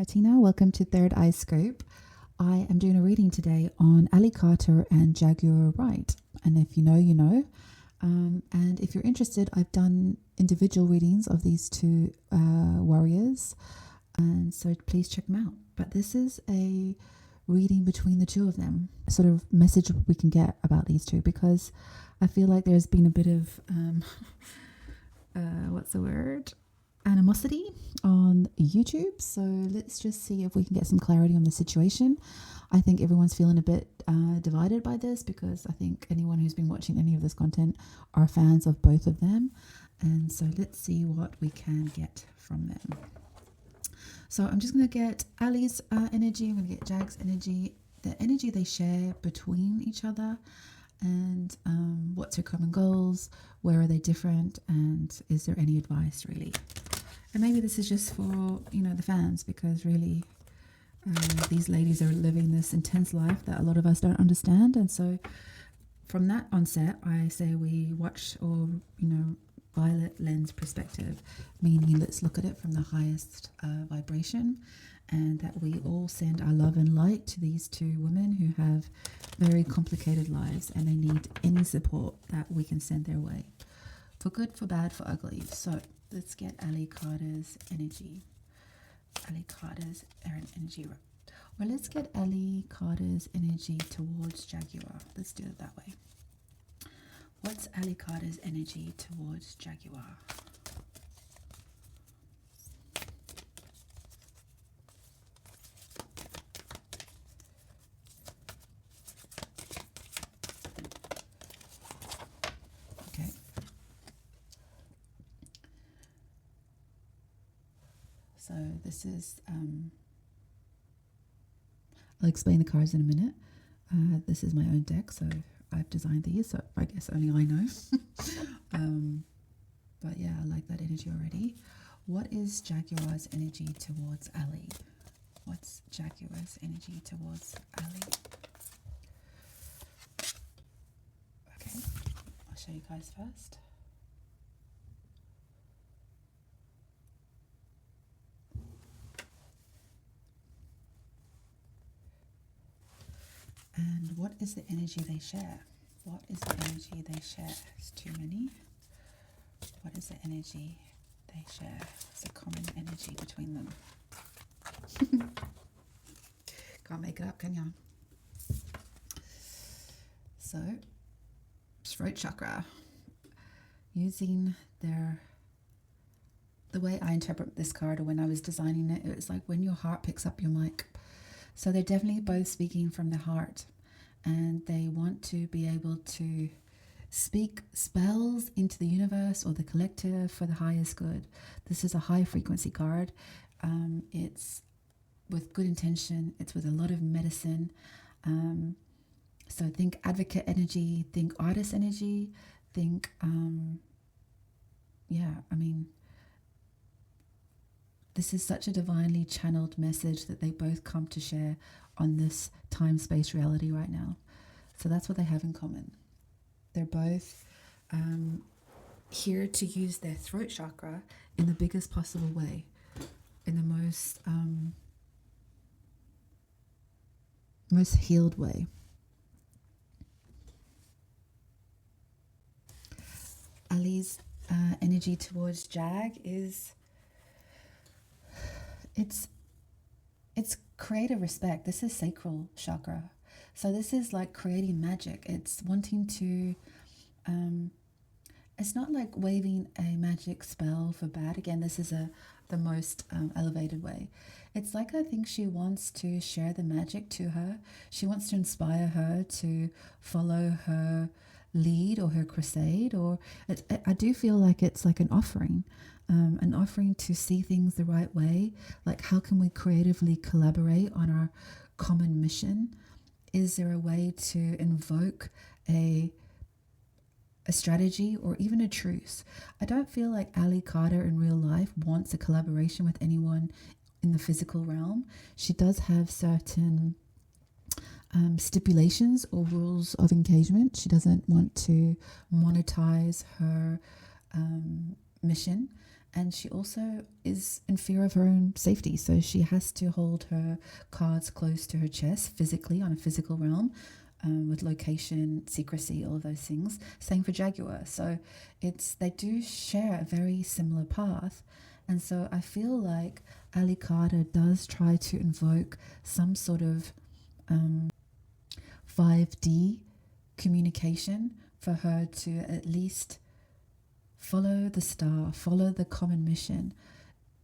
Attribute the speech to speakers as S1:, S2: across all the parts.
S1: Martina. Welcome to Third Eye Scope. I am doing a reading today on Carter and Jaguar Wright. And if you know, you know. And if you're interested, I've done individual readings of these two warriors. And so please check them out. But this is a reading between the two of them, a sort of message we can get about these two, because I feel like there's been a bit of, animosity on YouTube. So let's just see if we can get some clarity on the situation. I think everyone's feeling a bit divided by this, because I think anyone who's been watching any of this content are fans of both of them. And so let's see what we can get from them. So I'm just going to get Ali's energy. I'm going to get Jag's energy, the energy they share between each other, and what's her common goals, where are they different, and is there any advice really? And maybe this is just for, the fans, because really these ladies are living this intense life that a lot of us don't understand. And so from that onset, I say we watch, or, violet lens perspective, meaning let's look at it from the highest vibration, and that we all send our love and light to these two women who have very complicated lives, and they need any support that we can send their way, for good, for bad, for ugly. So let's get Ali Carter's energy. Ali Carter's energy. Or let's get Ali Carter's energy towards Jaguar. Let's do it that way. What's Ali Carter's energy towards Jaguar? Okay. So this is, I'll explain the cards in a minute. This is my own deck, so I've designed these, so I guess only I know. But yeah, I like that energy already. What is Jaguar's energy towards Ali? What's Jaguar's energy towards Ali? Okay, I'll show you guys first. And what is the energy they share? What is the energy they share? It's too many. What is the energy they share? It's a common energy between them. Can't make it up, can ya? So, throat chakra. Using the way I interpret this card, or when I was designing it, it was like when your heart picks up your mic. So they're definitely both speaking from the heart, and they want to be able to speak spells into the universe or the collective for the highest good. This is a high frequency card. It's with good intention. It's with a lot of medicine. So think advocate energy, think artist energy, think, this is such a divinely channeled message that they both come to share on this time-space reality right now. So that's what they have in common. They're both here to use their throat chakra in the biggest possible way, in the most healed way. Ali's energy towards Jag is... It's creative respect. This is sacral chakra. So this is like creating magic. It's wanting to, it's not like waving a magic spell for bad. Again, this is the most elevated way. It's like, I think she wants to share the magic to her. She wants to inspire her to follow her lead or her crusade, or I do feel like it's like an offering to see things the right way. Like, how can we creatively collaborate on our common mission? Is there a way to invoke a strategy or even a truce? I don't feel like Ali Carter in real life wants a collaboration with anyone in the physical realm. She does have certain stipulations or rules of engagement. She doesn't want to monetize her mission, And she also is in fear of her own safety. So she has to hold her cards close to her chest physically, on a physical realm, with location, secrecy, all of those things. Same for Jaguar. So they do share a very similar path. And so I feel like Ali Carter does try to invoke some sort of 5D communication for her to at least follow the star, follow the common mission.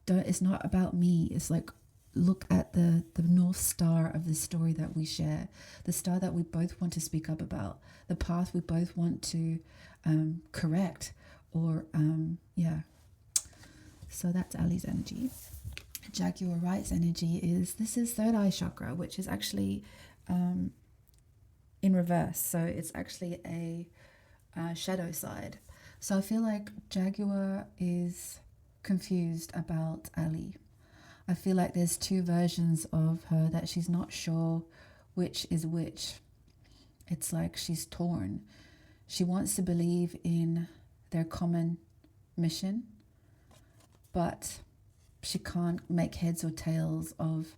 S1: It's not about me. It's like, look at the North Star of the story that we share, the star that we both want to speak up about, the path we both want to correct, or So that's Ali's energy. Jaguar Wright's energy this is third eye chakra, which is actually in reverse. So it's actually a shadow side. So I feel like Jaguar is confused about Ali. I feel like there's two versions of her that she's not sure which is which. It's like she's torn. She wants to believe in their common mission, but she can't make heads or tails of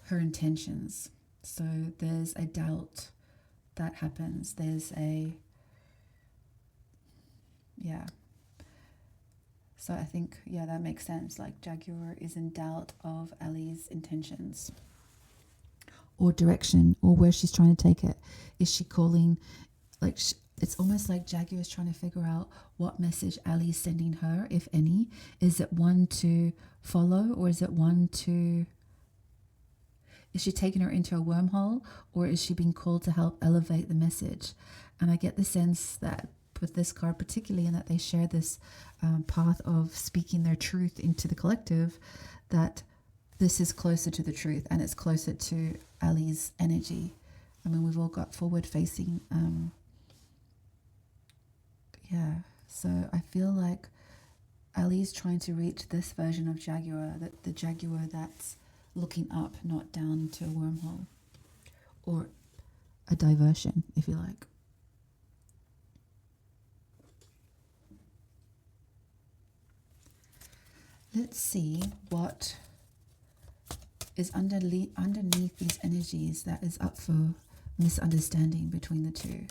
S1: her intentions. So there's a doubt that happens. So I think, that makes sense. Like, Jaguar is in doubt of Ali's intentions or direction, or where she's trying to take it. Is she calling, it's almost like Jaguar is trying to figure out what message Ali is sending her, if any. Is it one to follow, or is she taking her into a wormhole, or is she being called to help elevate the message? And I get the sense that with this card particularly, and that they share this path of speaking their truth into the collective, that this is closer to the truth and it's closer to Ali's energy. I mean, we've all got forward facing. So I feel like Ali's trying to reach this version of Jaguar, the Jaguar that's looking up, not down into a wormhole or a diversion, if you like. Let's see what is underneath these energies that is up for misunderstanding between the two.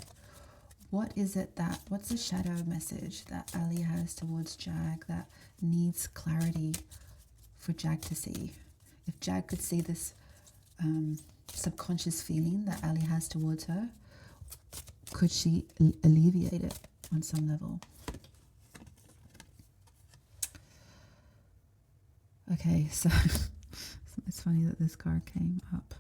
S1: What's the shadow message that Ali has towards Jag that needs clarity for Jag to see? If Jag could see this subconscious feeling that Ali has towards her, could she alleviate it on some level? Okay, so it's funny that this card came up.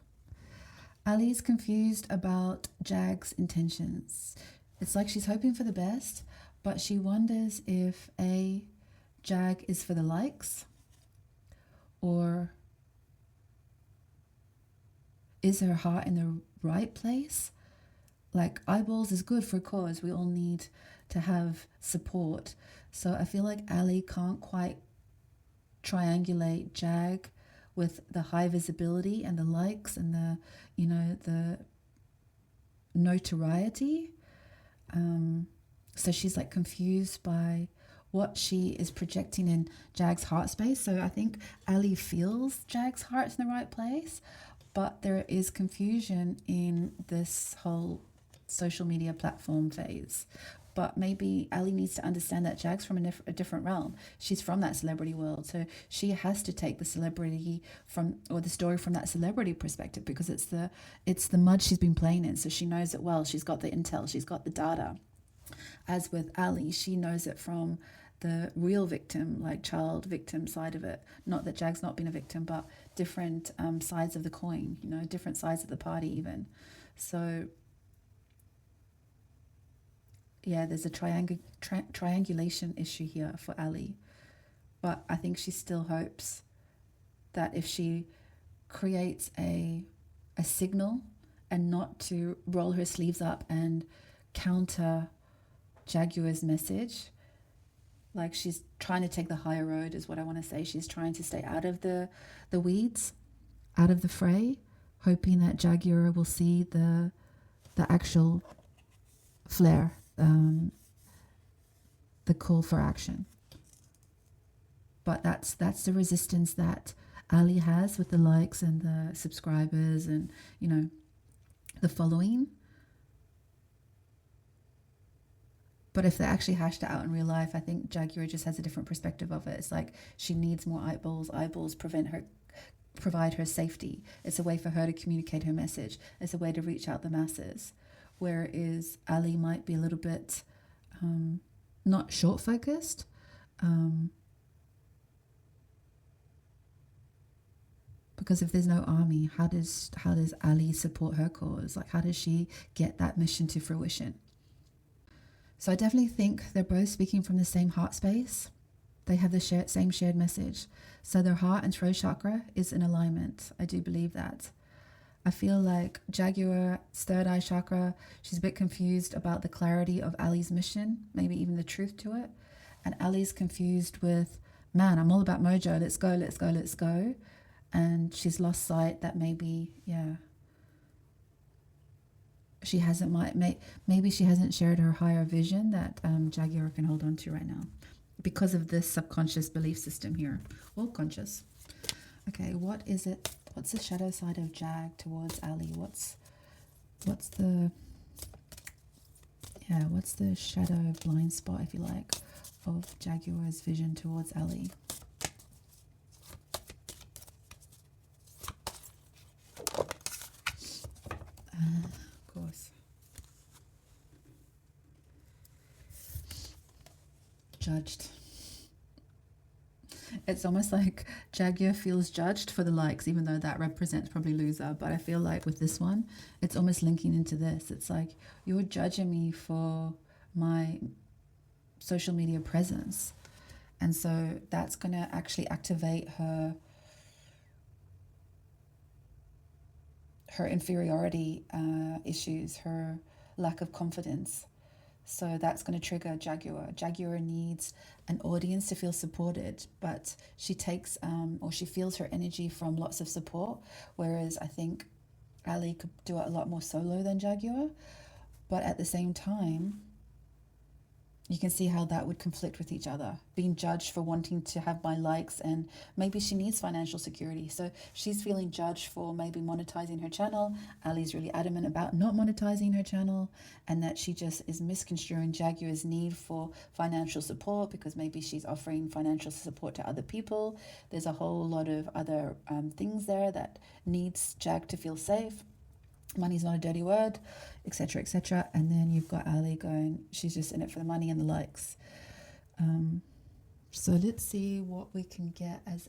S1: Ali's confused about Jag's intentions. It's like she's hoping for the best, but she wonders if Jag is for the likes, or is her heart in the right place? Like, eyeballs is good for a cause. We all need to have support. So I feel like Ali can't quite triangulate Jag with the high visibility and the likes and the notoriety. So she's like confused by what she is projecting in Jag's heart space. So I think Ali feels Jag's heart's in the right place, but there is confusion in this whole social media platform phase. But maybe Ali needs to understand that Jag's from a different realm. She's from that celebrity world. So she has to take the celebrity the story from that celebrity perspective, because it's the mud she's been playing in. So she knows it well. She's got the intel. She's got the data. As with Ali, she knows it from the real victim, like child victim side of it. Not that Jag's not been a victim, but different sides of the coin, different sides of the party even. So there's a triangulation issue here for Ali. But I think she still hopes that if she creates a signal and not to roll her sleeves up and counter Jaguar's message, like she's trying to take the higher road is what I want to say. She's trying to stay out of the weeds, out of the fray, hoping that Jaguar will see the actual flare, the call for action. But that's the resistance that Ali has with the likes and the subscribers and, the following. But if they actually hashed it out in real life, I think Jaguar just has a different perspective of it. It's like she needs more eyeballs. Eyeballs provide her safety. It's a way for her to communicate her message. It's a way to reach out the masses. Whereas Ali might be a little bit not short focused. Because if there's no army, how does Ali support her cause? Like, how does she get that mission to fruition? So I definitely think they're both speaking from the same heart space. They have the same shared message. So their heart and throat chakra is in alignment. I do believe that. I feel like Jaguar, third eye chakra, she's a bit confused about the clarity of Ali's mission, maybe even the truth to it. And Ali's confused with, man, I'm all about mojo. Let's go, let's go, let's go. And she's lost sight that maybe, she hasn't, maybe she hasn't shared her higher vision that Jaguar can hold on to right now because of this subconscious belief system here, or conscious. Okay, what is it? What's the shadow side of Jag towards Ali? What's the shadow blind spot, if you like, of Jaguar's vision towards Ali? Of course. Judged. It's almost like Jaguar feels judged for the likes, even though that represents probably loser. But I feel like with this one, it's almost linking into this. It's like, you're judging me for my social media presence. And so that's going to actually activate her inferiority issues, her lack of confidence. So that's going to trigger Jaguar. Jaguar needs an audience to feel supported, but she takes or she feels her energy from lots of support, whereas I think Ali could do it a lot more solo than Jaguar. But at the same time, you can see how that would conflict with each other, being judged for wanting to have my likes, and maybe she needs financial security. So she's feeling judged for maybe monetizing her channel. Ali's really adamant about not monetizing her channel, and that she just is misconstruing Jaguar's need for financial support because maybe she's offering financial support to other people. There's a whole lot of other things there that needs Jag to feel safe. Money's not a dirty word, etc., etc. And then you've got Ali going, she's just in it for the money and the likes. So let's see what we can get as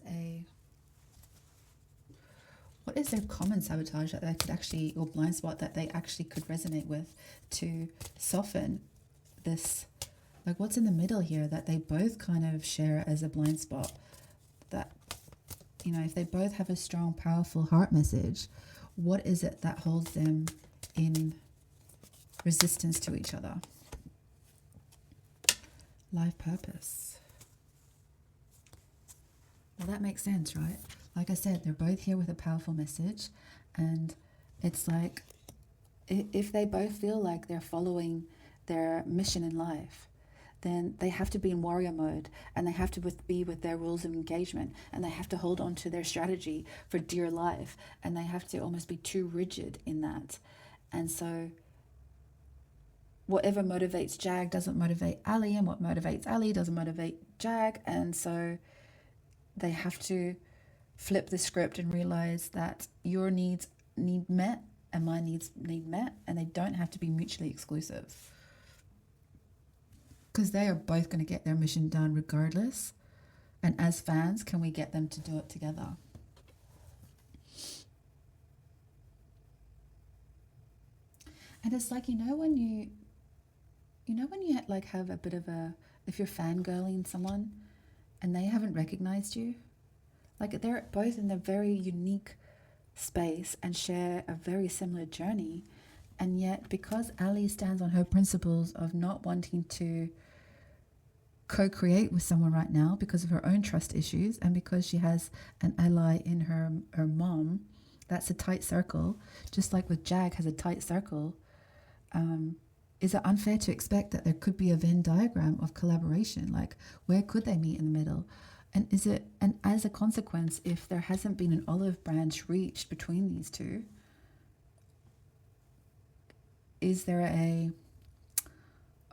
S1: what is their common sabotage that they could actually, or blind spot that they actually could resonate with to soften this, like what's in the middle here that they both kind of share as a blind spot, that, if they both have a strong, powerful heart message, what is it that holds them in resistance to each other? Life purpose. Well, that makes sense, right? Like I said, they're both here with a powerful message, and it's like if they both feel like they're following their mission in life, then they have to be in warrior mode, and they have to be with their rules of engagement, and they have to hold on to their strategy for dear life, and they have to almost be too rigid in that. And so whatever motivates Jag doesn't motivate Ali, and what motivates Ali doesn't motivate Jag. And so they have to flip the script and realize that your needs need met and my needs need met, and they don't have to be mutually exclusive, because they are both going to get their mission done regardless. And as fans, can we get them to do it together? And it's like, when you like have a bit of if you're fangirling someone and they haven't recognized you, like they're both in a very unique space and share a very similar journey. And yet, because Ali stands on her principles of not wanting to co-create with someone right now because of her own trust issues, and because she has an ally in her mom, that's a tight circle, just like with Jag has a tight circle. Is it unfair to expect that there could be a Venn diagram of collaboration? Like, where could they meet in the middle? And as a consequence, if there hasn't been an olive branch reached between these two, is there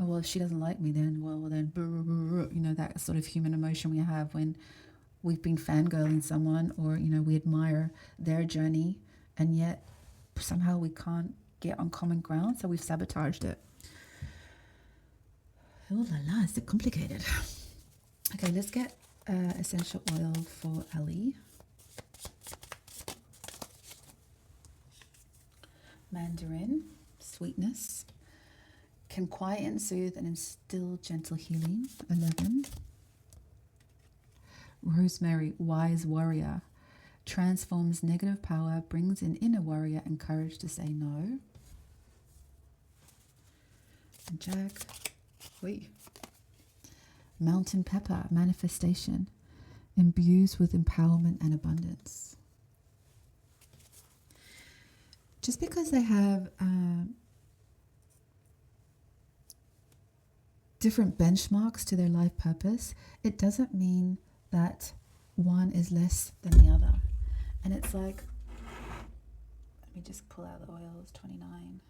S1: oh, well, if she doesn't like me, then, that sort of human emotion we have when we've been fangirling someone, or, we admire their journey, and yet somehow we can't get on common ground, so we've sabotaged it. Oh la la, is it complicated? Okay, let's get essential oil for Ali. Mandarin, sweetness. Can quiet and soothe and instill gentle healing. 11. Rosemary, wise warrior. Transforms negative power, brings in inner warrior and courage to say no. And Jag, mountain pepper, manifestation. Imbues with empowerment and abundance. Just because they have different benchmarks to their life purpose, it doesn't mean that one is less than the other. And it's like, let me just pull out the oils. 29.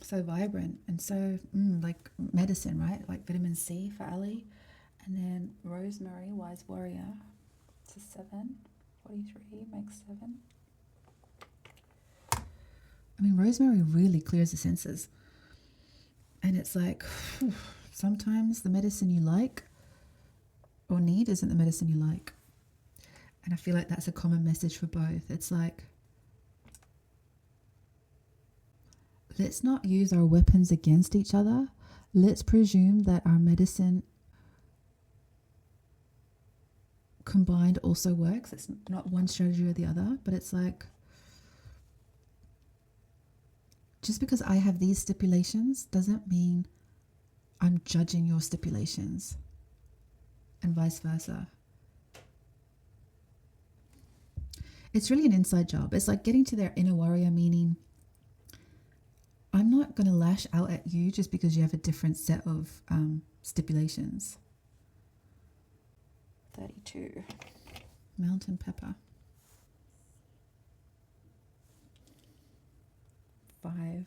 S1: So vibrant and so like medicine, right? Like vitamin C for Ali. And then rosemary, wise warrior. It's a 7. 43 makes 7. I mean, rosemary really clears the senses. And it's like, sometimes the medicine you like or need isn't the medicine you like. And I feel like that's a common message for both. It's like, let's not use our weapons against each other. Let's presume that our medicine combined also works. It's not one strategy or the other, but it's like, just because I have these stipulations doesn't mean I'm judging your stipulations, and vice versa. It's really an inside job. It's like getting to their inner warrior, meaning I'm not going to lash out at you just because you have a different set of stipulations. 32. Mountain pepper. 5.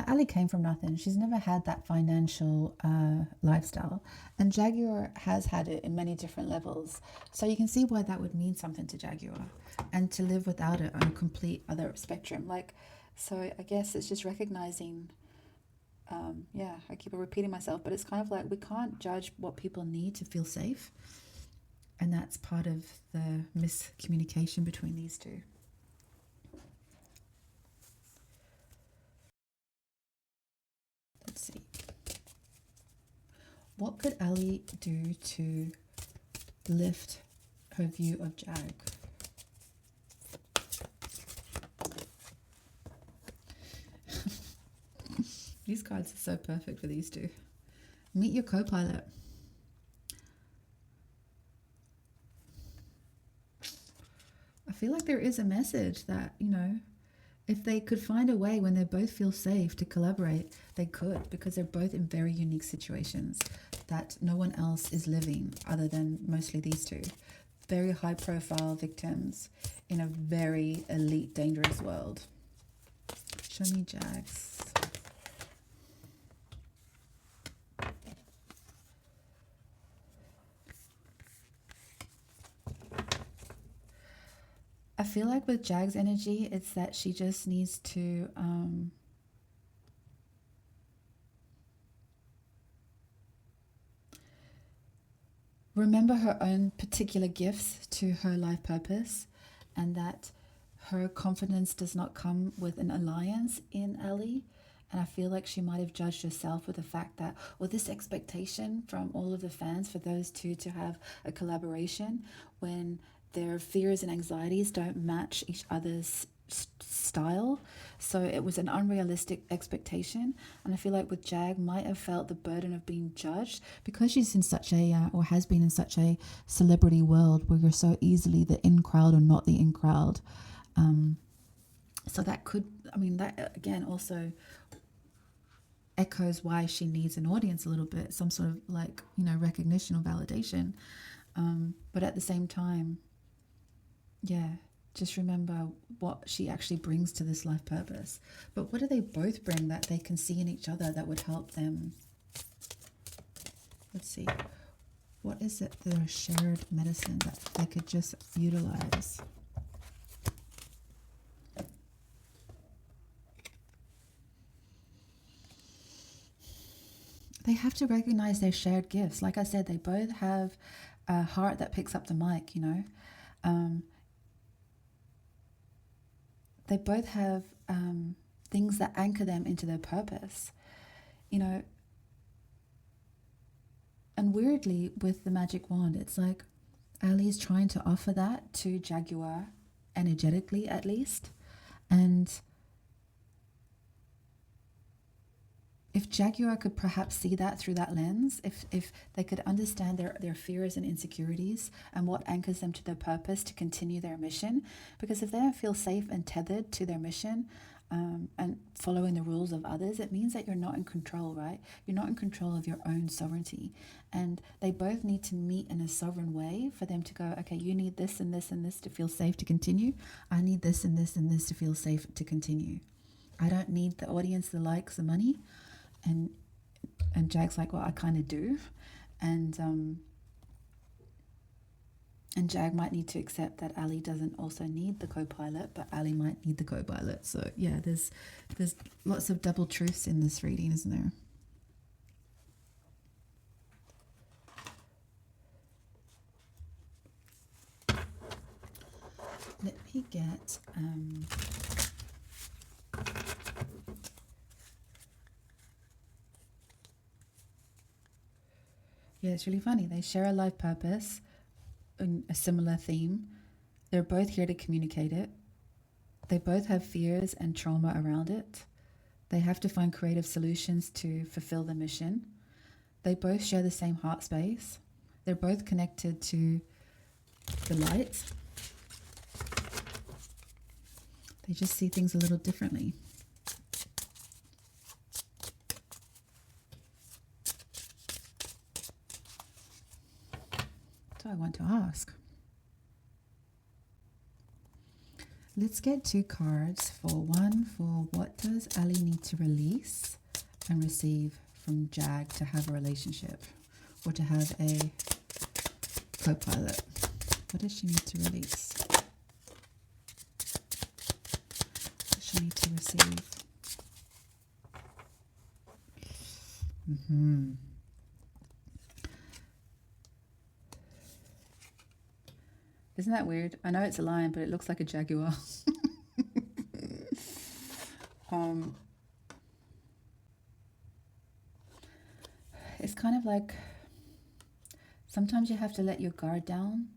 S1: Ali came from nothing. She's never had that financial lifestyle, and Jaguar has had it in many different levels. So you can see why that would mean something to Jaguar, and to live without it on a complete other spectrum. So I guess it's just recognizing, I keep repeating myself, but it's kind of like we can't judge what people need to feel safe. And that's part of the miscommunication between these two. Let's see. What could Ali do to lift her view of Jag? These cards are so perfect for these two. Meet your co-pilot. I feel like there is a message that, if they could find a way when they both feel safe to collaborate, they could, because they're both in very unique situations that no one else is living other than mostly these two. Very high profile victims in a very elite, dangerous world. Show me Jags. I feel like with Jag's energy, it's that she just needs to remember her own particular gifts to her life purpose, and that her confidence does not come with an alliance in Ali. And I feel like she might have judged herself with the fact that, or this expectation from all of the fans for those two to have a collaboration when their fears and anxieties don't match each other's style. So it was an unrealistic expectation. And I feel like with Jag might have felt the burden of being judged because she's in such a, or has been in such a celebrity world where you're so easily the in crowd or not the in crowd. So that could, I mean, that again also echoes why she needs an audience a little bit, some sort of like, recognition or validation. But at the same time, yeah, just remember what she actually brings to this life purpose. But what do they both bring that they can see in each other that would help them? Let's see. What is it, their shared medicine that they could just utilize? They have to recognize their shared gifts. Like I said, they both have a heart that picks up the mic, They both have things that anchor them into their purpose, And weirdly, with the magic wand, it's like Ali's trying to offer that to Jaguar, energetically at least. And if Jaguar could perhaps see that through that lens, if they could understand their fears and insecurities and what anchors them to their purpose to continue their mission, because if they don't feel safe and tethered to their mission and following the rules of others, it means that you're not in control, right? You're not in control of your own sovereignty. And they both need to meet in a sovereign way for them to go, okay, you need this and this and this to feel safe to continue. I need this and this and this to feel safe to continue. I don't need the audience, the likes, the money. And Jag's like, well, I kind of do. And Jag might need to accept that Ali doesn't also need the co-pilot, but Ali might need the co-pilot. So yeah, there's lots of double truths in this reading, isn't there? Let me get yeah, it's really funny. They share a life purpose, a similar theme. They're both here to communicate it. They both have fears and trauma around it. They have to find creative solutions to fulfill the mission. They both share the same heart space. They're both connected to the light. They just see things a little differently. So I want to ask. Let's get 2 cards. For one, for what does Ali need to release and receive from Jag to have a relationship or to have a co-pilot? What does she need to release? What does she need to receive? Isn't that weird? I know it's a lion, but it looks like a jaguar. It's kind of like sometimes you have to let your guard down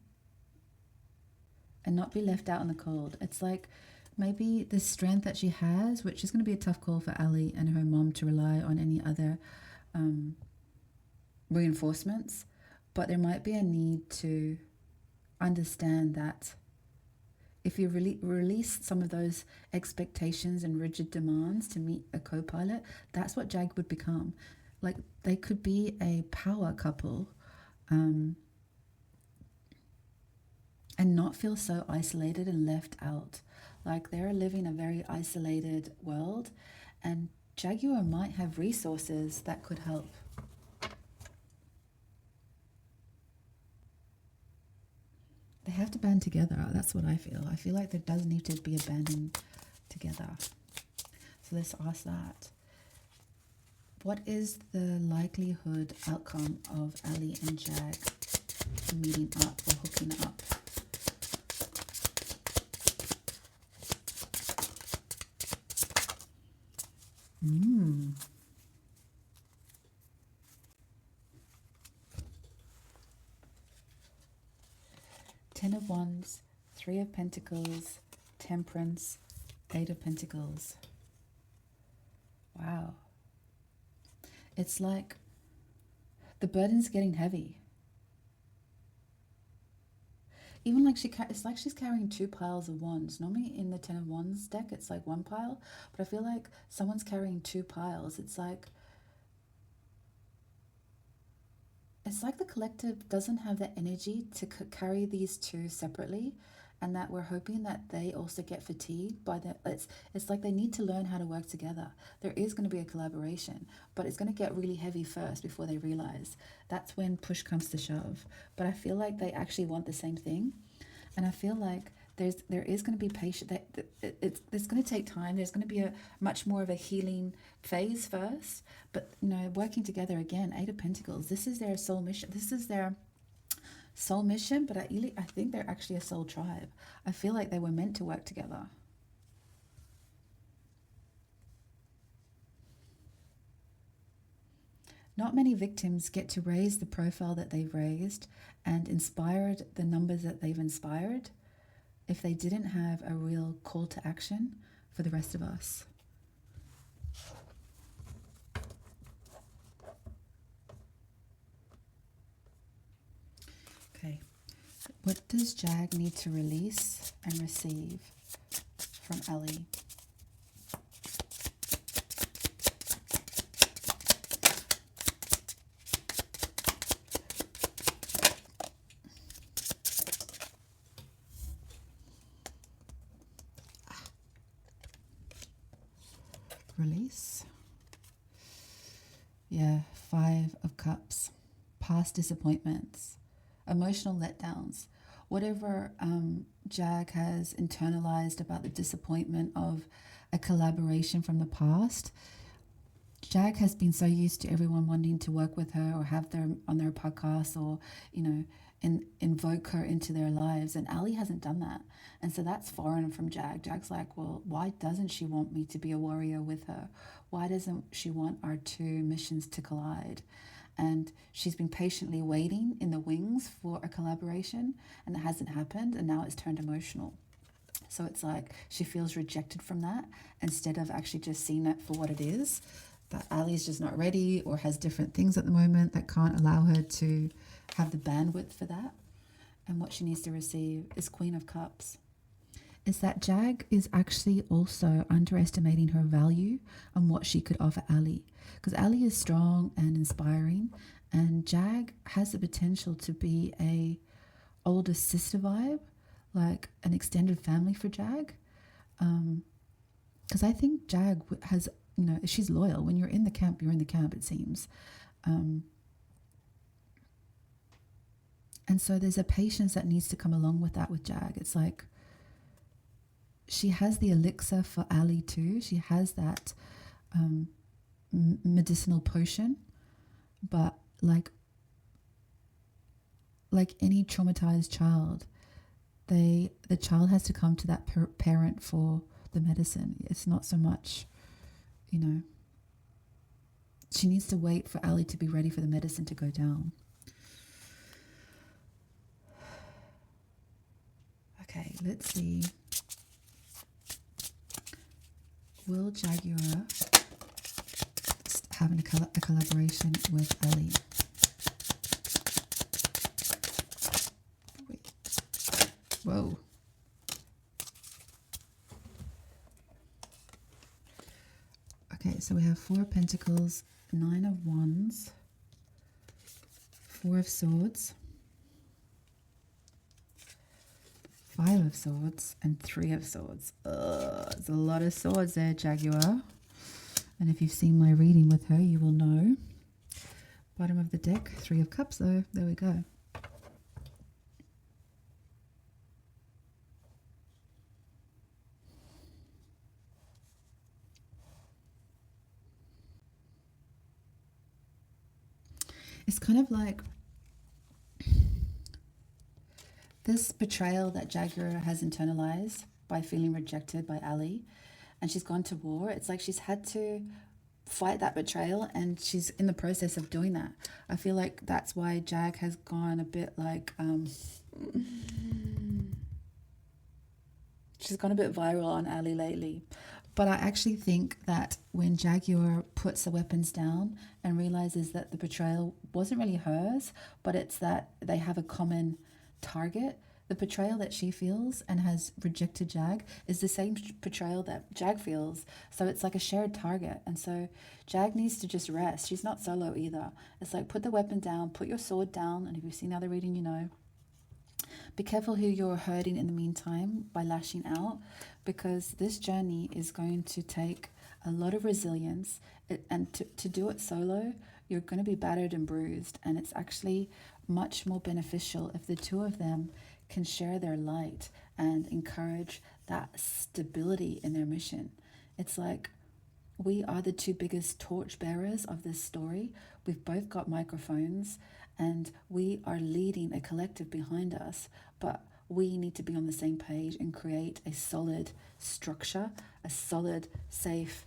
S1: and not be left out in the cold. It's like maybe the strength that she has, which is going to be a tough call for Ali and her mom to rely on any other reinforcements, but there might be a need to understand that if you release some of those expectations and rigid demands to meet a co-pilot, that's what Jag would become. Like they could be a power couple and not feel so isolated and left out. Like they're living a very isolated world, and Jaguar might have resources that could help. They have to band together. That's what I feel. I feel like there does need to be a banding together. So let's ask that. What is the likelihood outcome of Ali and Jag meeting up or hooking up? Ten of Wands, Three of Pentacles, Temperance, Eight of Pentacles. Wow. It's like the burden's getting heavy. Even like it's like she's carrying two piles of wands. Normally in the Ten of Wands deck, it's like one pile, but I feel like someone's carrying two piles. It's like the collective doesn't have the energy to carry these two separately, and that we're hoping that they also get fatigued by the. It's like they need to learn how to work together. There is going to be a collaboration, but it's going to get really heavy first before they realize. That's when push comes to shove. But I feel like they actually want the same thing, and I feel like there is going to be patient. It's going to take time. There's going to be a much more of a healing phase first, but working together again. Eight of Pentacles. This is their soul mission. This is their soul mission, but I think they're actually a soul tribe. I feel like they were meant to work together. Not many victims get to raise the profile that they've raised and inspired the numbers that they've inspired if they didn't have a real call to action for the rest of us. Okay, what does Jag need to release and receive from Ali? Release. Yeah, Five of Cups. Past disappointments, emotional letdowns, whatever Jag has internalized about the disappointment of a collaboration from the past. Jag has been so used to everyone wanting to work with her or have them on their podcast or, invoke her into their lives. And Ali hasn't done that. And so that's foreign from Jag. Jag's like, well, why doesn't she want me to be a warrior with her? Why doesn't she want our two missions to collide? And she's been patiently waiting in the wings for a collaboration, and it hasn't happened, and now it's turned emotional. So it's like she feels rejected from that instead of actually just seeing it for what it is. That Ali's just not ready or has different things at the moment that can't allow her to have the bandwidth for that. And what she needs to receive is Queen of Cups. Is that Jag is actually also underestimating her value and what she could offer Ali. Because Ali is strong and inspiring, and Jag has the potential to be a older sister vibe, like an extended family for Jag. Because I think Jag has, she's loyal. When you're in the camp, you're in the camp, it seems. And so there's a patience that needs to come along with that with Jag. It's like she has the elixir for Ali too. She has that medicinal potion, but like any traumatized child, the child has to come to that parent for the medicine. It's not so much, she needs to wait for Ali to be ready for the medicine to go down. Okay, let's see. Will Jaguar have a collaboration with Ali? Wait. Whoa. Okay, so we have Four of Pentacles, Nine of Wands, Four of Swords, Five of Swords, and Three of Swords. There's a lot of swords there, Jaguar. And if you've seen my reading with her, you will know. Bottom of the deck, Three of Cups, though. There we go. It's kind of like this betrayal that Jaguar has internalized by feeling rejected by Ali, and she's gone to war. It's like she's had to fight that betrayal, and she's in the process of doing that. I feel like that's why Jag has gone a bit like she's gone a bit viral on Ali lately. But I actually think that when Jaguar puts the weapons down and realizes that the betrayal wasn't really hers, but it's that they have a common target, the betrayal that she feels and has rejected Jag is the same betrayal that Jag feels. So it's like a shared target. And so Jag needs to just rest. She's not solo either. It's like, put the weapon down, put your sword down. And if you've seen the other reading, you know. Be careful who you're hurting in the meantime by lashing out, because this journey is going to take a lot of resilience. And to do it solo, you're going to be battered and bruised. And it's actually much more beneficial if the two of them can share their light and encourage that stability in their mission. It's like, we are the two biggest torch bearers of this story. We've both got microphones and we are leading a collective behind us, but we need to be on the same page and create a solid structure, a solid, safe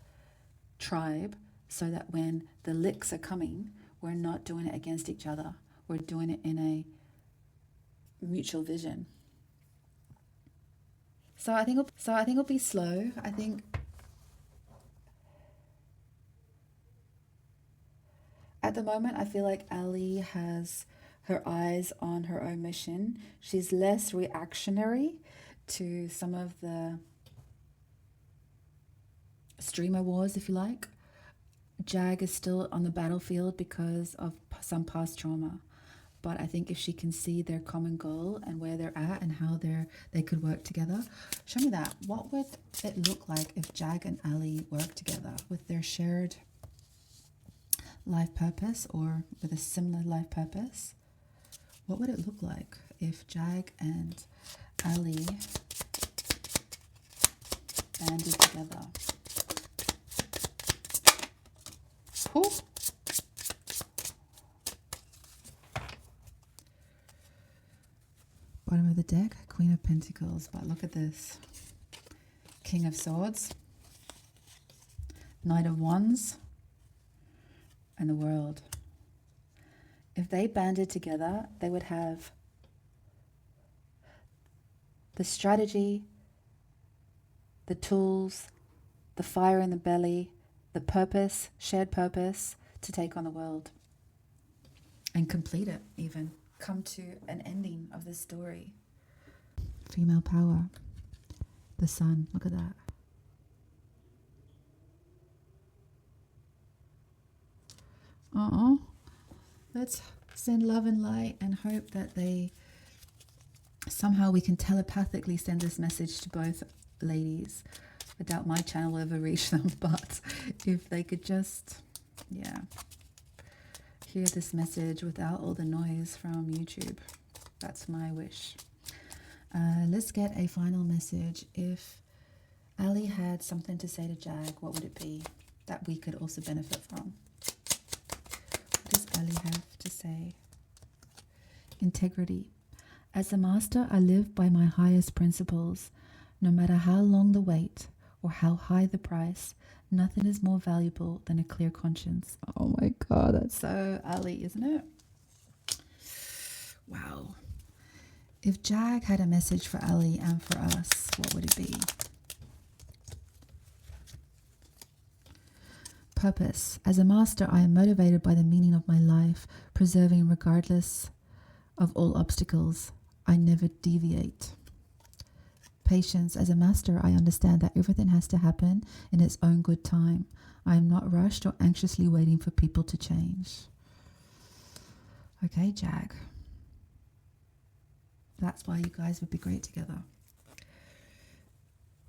S1: tribe, so that when the licks are coming, we're not doing it against each other. We're doing it in a mutual vision. So I think it'll be slow. I think at the moment, I feel like Ali has her eyes on her own mission. She's less reactionary to some of the streamer wars, if you like. Jag is still on the battlefield because of some past trauma. But I think if she can see their common goal and where they're at and how they could work together. Show me that. What would it look like if Jag and Ali work together with their shared life purpose, or with a similar life purpose? What would it look like if Jag and Ali banded together? Cool. Bottom of the deck, Queen of Pentacles. But look at this. King of Swords, Knight of Wands, and the World. If they banded together, they would have the strategy, the tools, the fire in the belly, the purpose, shared purpose to take on the world and complete it, even come to an ending of this story. Female power, the sun, look at that. Let's send love and light and hope that somehow we can telepathically send this message to both ladies. I doubt my channel will ever reach them, but if they could just, hear this message without all the noise from YouTube. That's my wish. Let's get a final message. If Ali had something to say to Jag, what would it be that we could also benefit from? What does Ali have to say? Integrity. As a master, I live by my highest principles. No matter how long the wait or how high the price, nothing is more valuable than a clear conscience. Oh my God, that's so Ali, isn't it? Wow. If Jag had a message for Ali and for us, what would it be? Purpose. As a master, I am motivated by the meaning of my life, preserving regardless of all obstacles. I never deviate. Patience. As a master, I understand that everything has to happen in its own good time. I am not rushed or anxiously waiting for people to change. Okay, Jag. That's why you guys would be great together.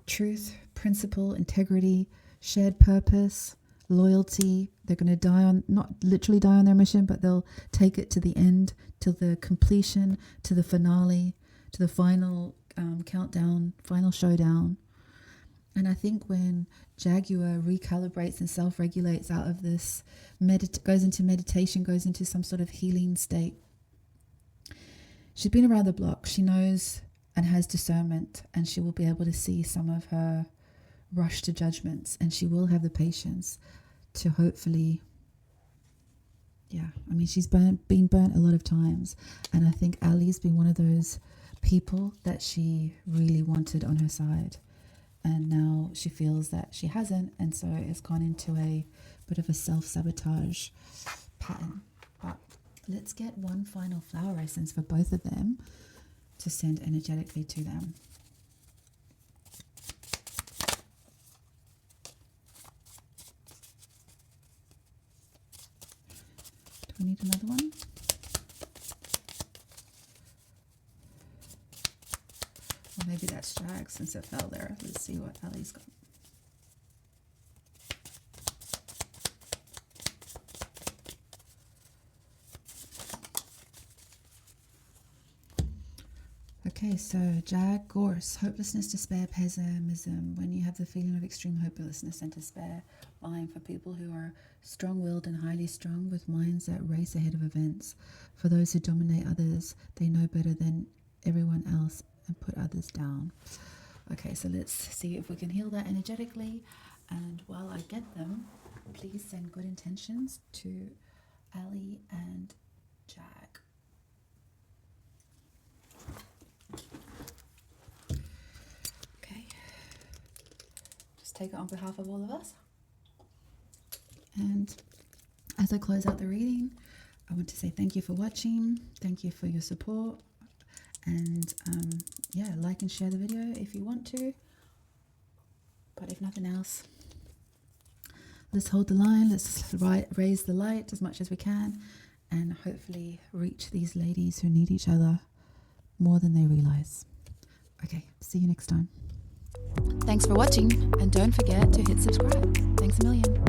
S1: Truth, principle, integrity, shared purpose, loyalty. They're going to die on, not literally die on their mission, but they'll take it to the end, to the completion, to the finale, to the final countdown, final showdown. And I think when Jaguar recalibrates and self-regulates out of this, goes into meditation, goes into some sort of healing state, she's been around the block. She knows and has discernment, and she will be able to see some of her rush to judgments, and she will have the patience to hopefully, she's been burnt a lot of times, and I think Ali's been one of those people that she really wanted on her side, and now she feels that she hasn't, and so it's gone into a bit of a self-sabotage pattern. But let's get one final flower essence for both of them. to send energetically to them. Do we need another one? Or maybe that's Jag since it fell there. Let's see what Ali's got. Okay, so Jaguar, hopelessness, despair, pessimism. When you have the feeling of extreme hopelessness and despair, vying for people who are strong-willed and highly strung with minds that race ahead of events. For those who dominate others, they know better than everyone else and put others down. Okay, so let's see if we can heal that energetically. And while I get them, please send good intentions to Ali and Jag. Okay, just take it on behalf of all of us. And as I close out the reading, I want to say thank you for watching. Thank you for your support. And yeah, like and share the video if you want to. But if nothing else, let's hold the line. Let's raise the light as much as we can. And hopefully reach these ladies who need each other more than they realize. Okay, see you next time. Thanks for watching, and don't forget to hit subscribe. Thanks a million.